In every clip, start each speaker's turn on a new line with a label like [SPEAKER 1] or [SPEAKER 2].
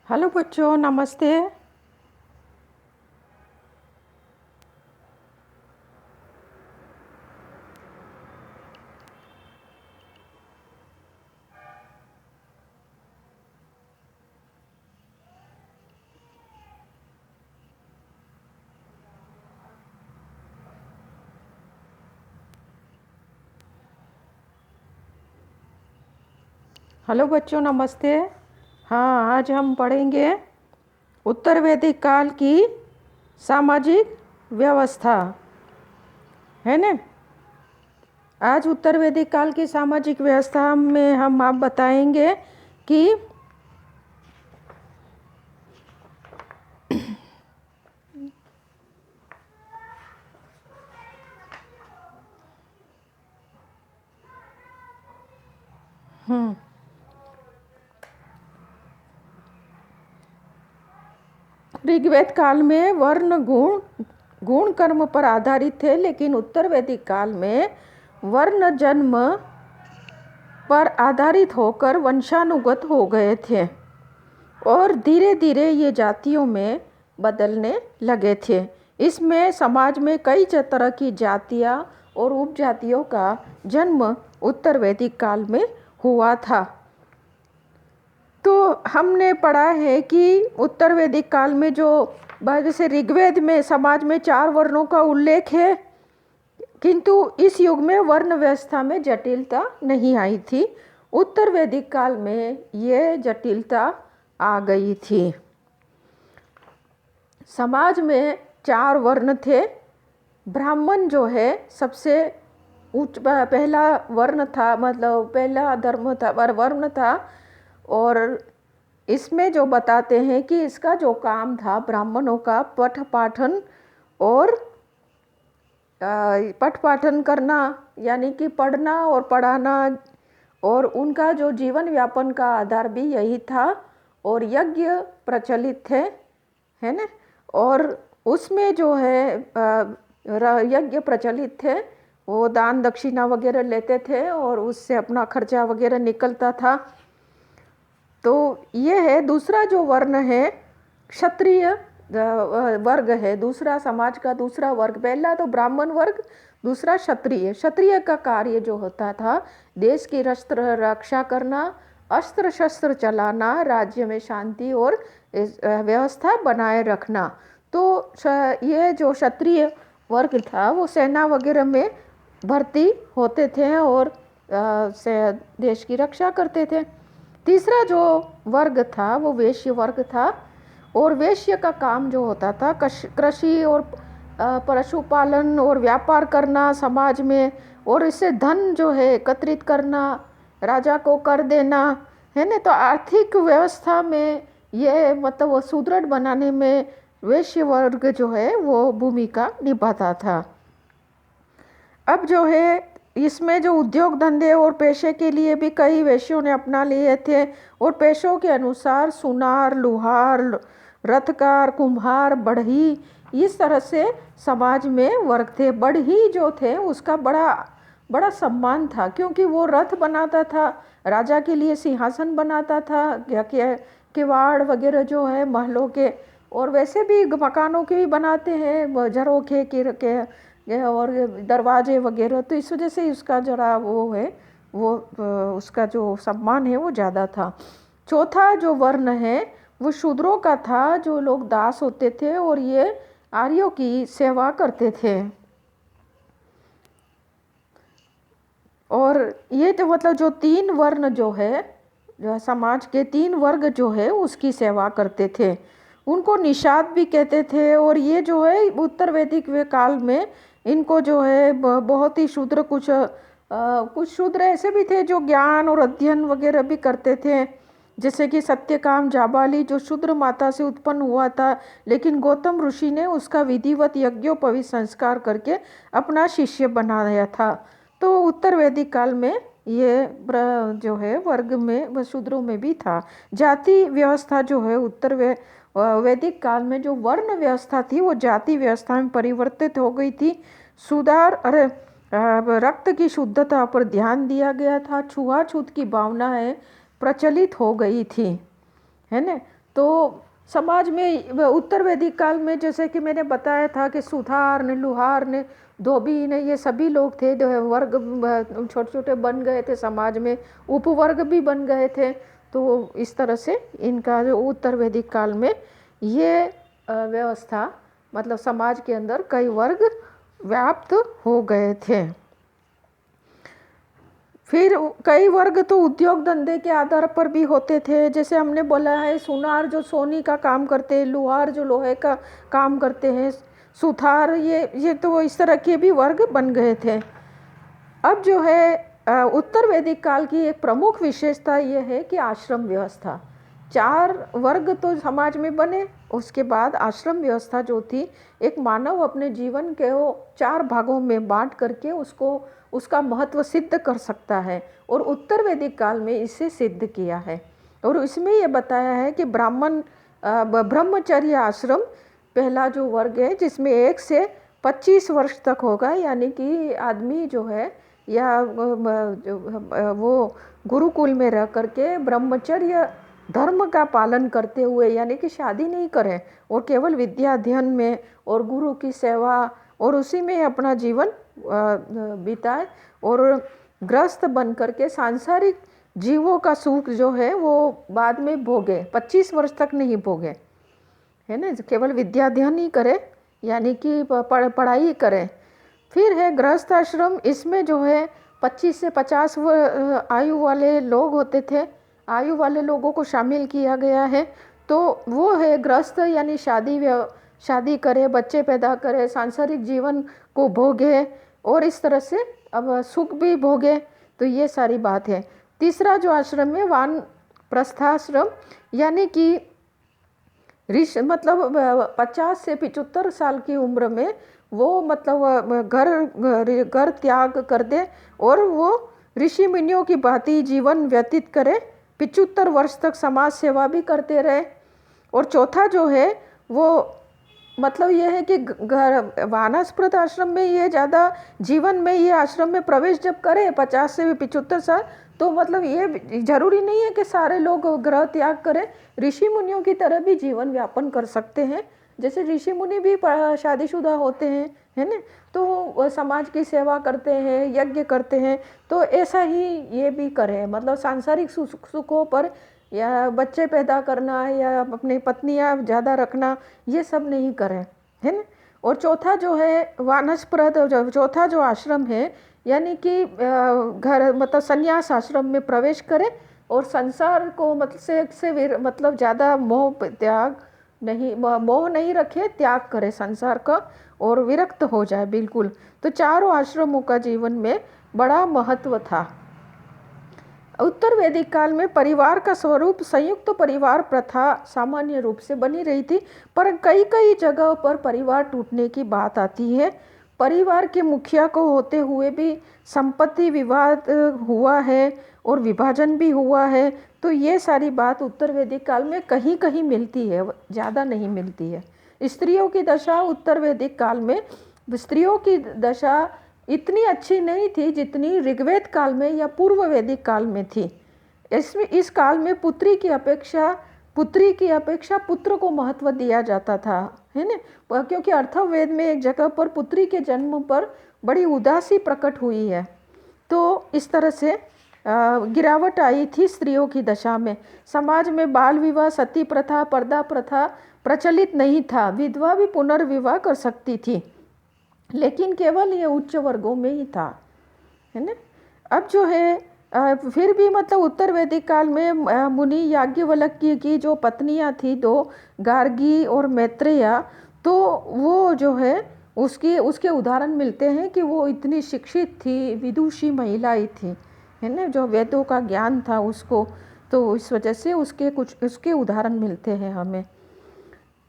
[SPEAKER 1] Hello बच्चों, नमस्ते। Hello बच्चों, नमस्ते। हाँ, आज हम पढ़ेंगे उत्तर वैदिक काल की सामाजिक व्यवस्था, है ना। आज उत्तर वैदिक काल की सामाजिक व्यवस्था में हम आप बताएंगे कि ऋग्वेद काल में वर्ण गुण कर्म पर आधारित थे, लेकिन उत्तर वैदिक काल में वर्ण जन्म पर आधारित होकर वंशानुगत हो गए थे और धीरे धीरे ये जातियों में बदलने लगे थे। इसमें समाज में कई तरह की जातियाँ और उपजातियों का जन्म उत्तर वैदिक काल में हुआ था। तो हमने पढ़ा है कि उत्तर वैदिक काल में जो जैसे ऋग्वेद में समाज में 4 वर्णों का उल्लेख है, किंतु इस युग में वर्ण व्यवस्था में जटिलता नहीं आई थी। उत्तर वैदिक काल में ये जटिलता आ गई थी। समाज में 4 वर्ण थे। ब्राह्मण जो है सबसे उच्च पहला वर्ण था, मतलब पहला धर्म था, वर्ण था। और इसमें जो बताते हैं कि इसका जो काम था ब्राह्मणों का पठ पाठन करना, यानी कि पढ़ना और पढ़ाना, और उनका जो जीवन यापन का आधार भी यही था। और यज्ञ प्रचलित थे, है ना। और उसमें जो है यज्ञ प्रचलित थे, वो दान दक्षिणा वगैरह लेते थे और उससे अपना खर्चा वगैरह निकलता था। तो ये है। दूसरा जो वर्ण है क्षत्रिय वर्ग है, दूसरा समाज का दूसरा वर्ग। पहला तो ब्राह्मण वर्ग, दूसरा क्षत्रिय। क्षत्रिय का कार्य जो होता था देश की रक्षा करना, अस्त्र शस्त्र चलाना, राज्य में शांति और व्यवस्था बनाए रखना। तो ये जो क्षत्रिय वर्ग था वो सेना वगैरह में भर्ती होते थे और देश की रक्षा करते थे। तीसरा जो वर्ग था वो वैश्य वर्ग था, और वैश्य का काम जो होता था कृषि और पशुपालन और व्यापार करना समाज में, और इससे धन जो है एकत्रित करना, राजा को कर देना, है ना। तो आर्थिक व्यवस्था में ये मतलब वो सुदृढ़ बनाने में वैश्य वर्ग जो है वो भूमिका निभाता था। अब जो है इसमें जो उद्योग धंधे और पेशे के लिए भी कई वैश्यों ने अपना लिए थे, और पेशों के अनुसार सुनार, लुहार, रथकार, कुम्हार, बढ़ई, इस तरह से समाज में वर्ग थे। बढ़ई जो थे उसका बड़ा सम्मान था, क्योंकि वो रथ बनाता था, राजा के लिए सिंहासन बनाता था, किवाड़ वगैरह जो है महलों के, और वैसे भी मकानों के भी बनाते हैं, झरोखे के और दरवाजे वगैरह। तो इस वजह से उसका जरा वो है, वो उसका जो सम्मान है वो ज़्यादा था। चौथा जो वर्ण है वो शूद्रों का था, जो लोग दास होते थे और ये आर्यों की सेवा करते थे। और ये तो मतलब जो 3 वर्ण जो है, जो समाज के 3 वर्ग जो है उसकी सेवा करते थे, उनको निषाद भी कहते थे। और ये जो है उत्तर वैदिक काल में इनको जो है बहुत ही शूद्र, कुछ शूद्र ऐसे भी थे जो ज्ञान और अध्ययन वगैरह भी करते थे, जैसे कि सत्यकाम जाबाली जो शूद्र माता से उत्पन्न हुआ था, लेकिन गौतम ऋषि ने उसका विधिवत यज्ञोपवीत संस्कार करके अपना शिष्य बनाया था। तो उत्तर वैदिक काल में ये जो है वर्ग में शूद्रों में भी था। जाति व्यवस्था जो है वैदिक काल में जो वर्ण व्यवस्था थी वो जाति व्यवस्था में परिवर्तित हो गई थी। रक्त की शुद्धता पर ध्यान दिया गया था, छुआछूत की भावनाएं प्रचलित हो गई थी, है ना। तो समाज में उत्तर वैदिक काल में जैसे कि मैंने बताया था कि सुथार ने, लुहार ने, धोबी ने, ये सभी लोग थे जो है वर्ग छोटे छोटे बन गए थे समाज में, उपवर्ग भी बन गए थे। तो इस तरह से इनका जो उत्तर वैदिक काल में ये व्यवस्था मतलब समाज के अंदर कई वर्ग व्याप्त हो गए थे। फिर कई वर्ग तो उद्योग धंधे के आधार पर भी होते थे, जैसे हमने बोला है सुनार जो सोनी का काम करते हैं, लुहार जो लोहे का काम करते हैं, सुथार ये तो इस तरह के भी वर्ग बन गए थे। अब जो है उत्तर वैदिक काल की एक प्रमुख विशेषता ये है कि आश्रम व्यवस्था, 4 वर्ग तो समाज में बने, उसके बाद आश्रम व्यवस्था जो थी, एक मानव अपने जीवन के 4 भागों में बांट करके उसका महत्व सिद्ध कर सकता है, और उत्तर वैदिक काल में इसे सिद्ध किया है। और इसमें यह बताया है कि ब्रह्मचर्य आश्रम पहला जो वर्ग है, जिसमें 1 से 25 वर्ष तक होगा, यानी कि आदमी जो है या वो गुरुकुल में रह करके ब्रह्मचर्य धर्म का पालन करते हुए, यानी कि शादी नहीं करें और केवल विद्या अध्ययन में और गुरु की सेवा और उसी में अपना जीवन बिताए, और ग्रस्त बन करके सांसारिक जीवों का सुख जो है वो बाद में भोगे, 25 वर्ष तक नहीं भोगे, है ना, केवल विद्या अध्ययन ही करे, यानी कि पढ़ाई करें। फिर है गृहस्थ आश्रम, इसमें जो है 25 से 50 आयु वाले लोग होते थे, आयु वाले लोगों को शामिल किया गया है। तो वो है गृहस्थ, यानी शादी करे, बच्चे पैदा करे, सांसारिक जीवन को भोगे और इस तरह से अब सुख भी भोगे। तो ये सारी बात है। तीसरा जो आश्रम है वानप्रस्थाश्रम, यानी कि मतलब 50 से 75 साल की उम्र में वो मतलब घर त्याग कर दे और वो ऋषि मुनियों की भांति जीवन व्यतीत करे, 75 वर्ष तक समाज सेवा भी करते रहे। और चौथा जो है वो मतलब ये है कि वानप्रस्थ आश्रम में ये ज़्यादा जीवन में ये आश्रम में प्रवेश जब करे 50 से 75 साल, तो मतलब ये जरूरी नहीं है कि सारे लोग ग्रह त्याग करें, ऋषि मुनियों की तरह भी जीवन यापन कर सकते हैं। जैसे ऋषि मुनि भी शादीशुदा होते हैं, है ना, तो समाज की सेवा करते हैं, यज्ञ करते हैं, तो ऐसा ही ये भी करें, मतलब सांसारिक सुखों पर या बच्चे पैदा करना या अपनी पत्नियां ज़्यादा रखना, ये सब नहीं करें, है ना। और चौथा जो है वानप्रस्थ, चौथा जो आश्रम है, यानी कि घर मतलब संन्यास आश्रम में प्रवेश करें और संसार को मतलब ज़्यादा मोह नहीं रखे, त्याग करे संसार का और विरक्त हो जाए बिल्कुल। तो चारों आश्रमों का जीवन में बड़ा महत्व था। उत्तर वैदिक काल में परिवार का स्वरूप संयुक्त परिवार प्रथा सामान्य रूप से बनी रही थी, पर कई कई जगहों पर परिवार टूटने की बात आती है। परिवार के मुखिया को होते हुए भी संपत्ति विवाद हुआ है और विभाजन भी हुआ है। तो ये सारी बात उत्तर वैदिक काल में कहीं कहीं मिलती है, ज़्यादा नहीं मिलती है। स्त्रियों की दशा उत्तर वैदिक काल में, स्त्रियों की दशा इतनी अच्छी नहीं थी जितनी ऋग्वेद काल में या पूर्व वैदिक काल में थी। इस काल में पुत्री की अपेक्षा पुत्र को महत्व दिया जाता था, है ना, क्योंकि अथर्ववेद में एक जगह पर पुत्री के जन्म पर बड़ी उदासी प्रकट हुई है। तो इस तरह से गिरावट आई थी स्त्रियों की दशा में। समाज में बाल विवाह, सती प्रथा, पर्दा प्रथा प्रचलित नहीं था, विधवा भी पुनर्विवाह कर सकती थी, लेकिन केवल ये उच्च वर्गों में ही था, है ना। अब जो है फिर भी मतलब उत्तर वैदिक काल में मुनि याज्ञवल्क्य की जो पत्नियां थी 2, गार्गी और मैत्रेया, तो वो जो है उसके उदाहरण मिलते हैं कि वो इतनी शिक्षित थी, विदुषी महिलाएं थी, है ना, जो वेदों का ज्ञान था उसको, तो इस वजह से उसके उदाहरण मिलते हैं हमें।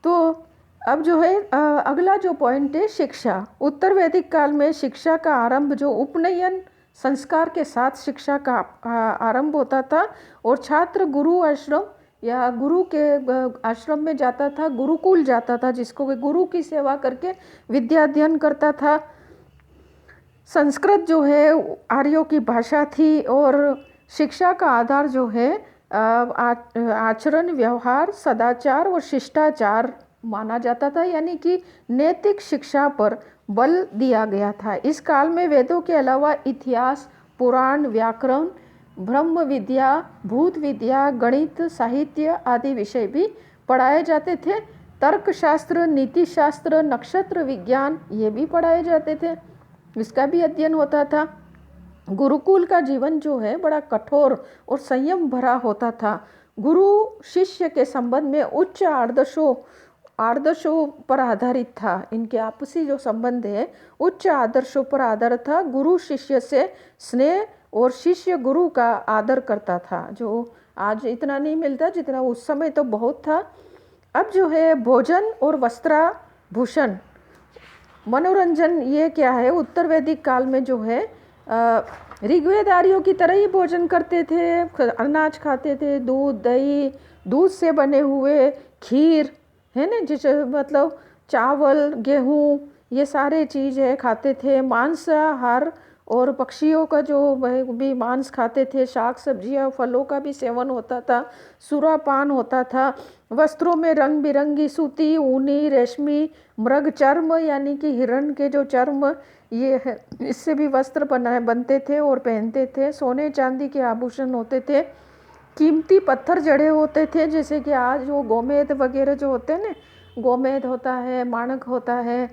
[SPEAKER 1] तो अब जो है अगला जो पॉइंट है शिक्षा। उत्तर वैदिक काल में शिक्षा का आरंभ जो उपनयन संस्कार के साथ शिक्षा का आरंभ होता था, और छात्र गुरु आश्रम या गुरु के आश्रम में जाता था, गुरुकुल जाता था, जिसको गुरु की सेवा करके विद्या अध्ययन करता था। संस्कृत जो है आर्यों की भाषा थी और शिक्षा का आधार जो है आचरण, व्यवहार, सदाचार और शिष्टाचार माना जाता था, यानी कि नैतिक शिक्षा पर बल दिया गया था। इस काल में वेदों के अलावा इतिहास, पुराण, व्याकरण, ब्रह्म विद्या, भूत विद्या, गणित, साहित्य आदि विषय भी पढ़ाए जाते थे। तर्कशास्त्र, नीति शास्त्र, नक्षत्र विज्ञान ये भी पढ़ाए जाते थे, इसका भी अध्ययन होता था। गुरुकुल का जीवन जो है बड़ा कठोर और संयम भरा होता था। गुरु शिष्य के संबंध में उच्च आदर्शों पर आधारित था। इनके आपसी जो संबंध है उच्च आदर्शों पर आधारित था। गुरु शिष्य से स्नेह और शिष्य गुरु का आदर करता था, जो आज इतना नहीं मिलता जितना उस समय तो बहुत था। अब जो है भोजन और वस्त्राभूषण, मनोरंजन, ये क्या है, उत्तर वैदिक काल में जो है ऋग्वेद आर्यों की तरह ही भोजन करते थे, अनाज खाते थे, दूध, दही, दूध से बने हुए खीर है ना, जिस मतलब चावल, गेहूँ, ये सारे चीज़ है खाते थे। मांसाहार और पक्षियों का जो भी मांस खाते थे, शाक सब्जियाँ, फलों का भी सेवन होता था, सुरापान होता था। वस्त्रों में रंग बिरंगी सूती, ऊनी, रेशमी, मृग चर्म यानी कि हिरण के जो चर्म, ये है, इससे भी वस्त्र बनते थे और पहनते थे। सोने चांदी के आभूषण होते थे। कीमती पत्थर जड़े होते थे, जैसे कि आज वो गोमेद वगैरह जो होते हैं ना, गोमेद होता है, माणक होता है,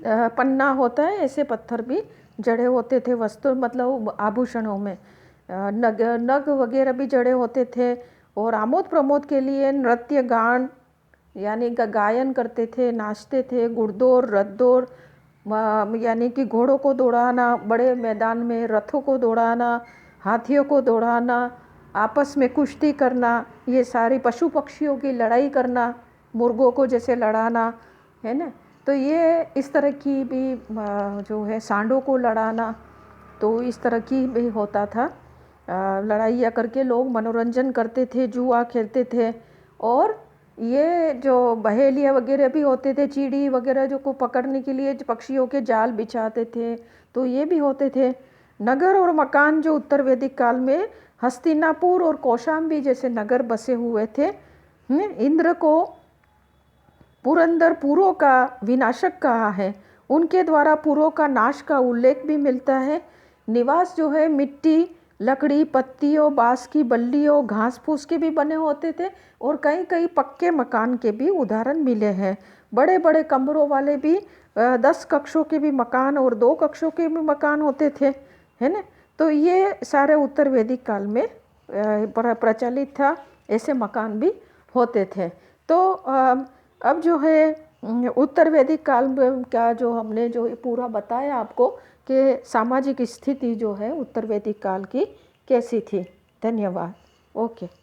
[SPEAKER 1] पन्ना होता है, ऐसे पत्थर भी जड़े होते थे वस्त्र मतलब आभूषणों में। नग वगैरह भी जड़े होते थे। और आमोद प्रमोद के लिए नृत्य गान यानी गायन करते थे, नाचते थे। घुड़दौड़, रथदौड़ यानी कि घोड़ों को दौड़ाना बड़े मैदान में, रथों को दौड़ाना, हाथियों को दौड़ाना, आपस में कुश्ती करना, ये सारी पशु पक्षियों की लड़ाई करना, मुर्गों को जैसे लड़ाना है ना, तो ये इस तरह की भी जो है सांडों को लड़ाना, तो इस तरह की भी होता था। लड़ाइयाँ करके लोग मनोरंजन करते थे, जुआ खेलते थे। और ये जो बहेलिया वगैरह भी होते थे, चीड़ी वगैरह जो को पकड़ने के लिए पक्षियों के जाल बिछाते थे, तो ये भी होते थे। नगर और मकान जो उत्तर वैदिक काल में हस्तिनापुर और कौशाम्बी जैसे नगर बसे हुए थे। इंद्र को पुरंदर पुरों का विनाशक कहा है, उनके द्वारा पुरों का नाश का उल्लेख भी मिलता है। निवास जो है मिट्टी, लकड़ी, पत्तियों, बांस की बल्लियों, घास फूस के भी बने होते थे। और कई कई पक्के मकान के भी उदाहरण मिले हैं। बड़े बड़े कमरों वाले भी 10 कक्षों के भी मकान और 2 कक्षों के भी मकान होते थे, है ना। तो ये सारे उत्तर वैदिक काल में प्रचलित था, ऐसे मकान भी होते थे। तो अब जो है उत्तर वैदिक काल में क्या जो हमने जो पूरा बताया आपको कि सामाजिक स्थिति जो है उत्तर वैदिक काल की कैसी थी। धन्यवाद। ओके।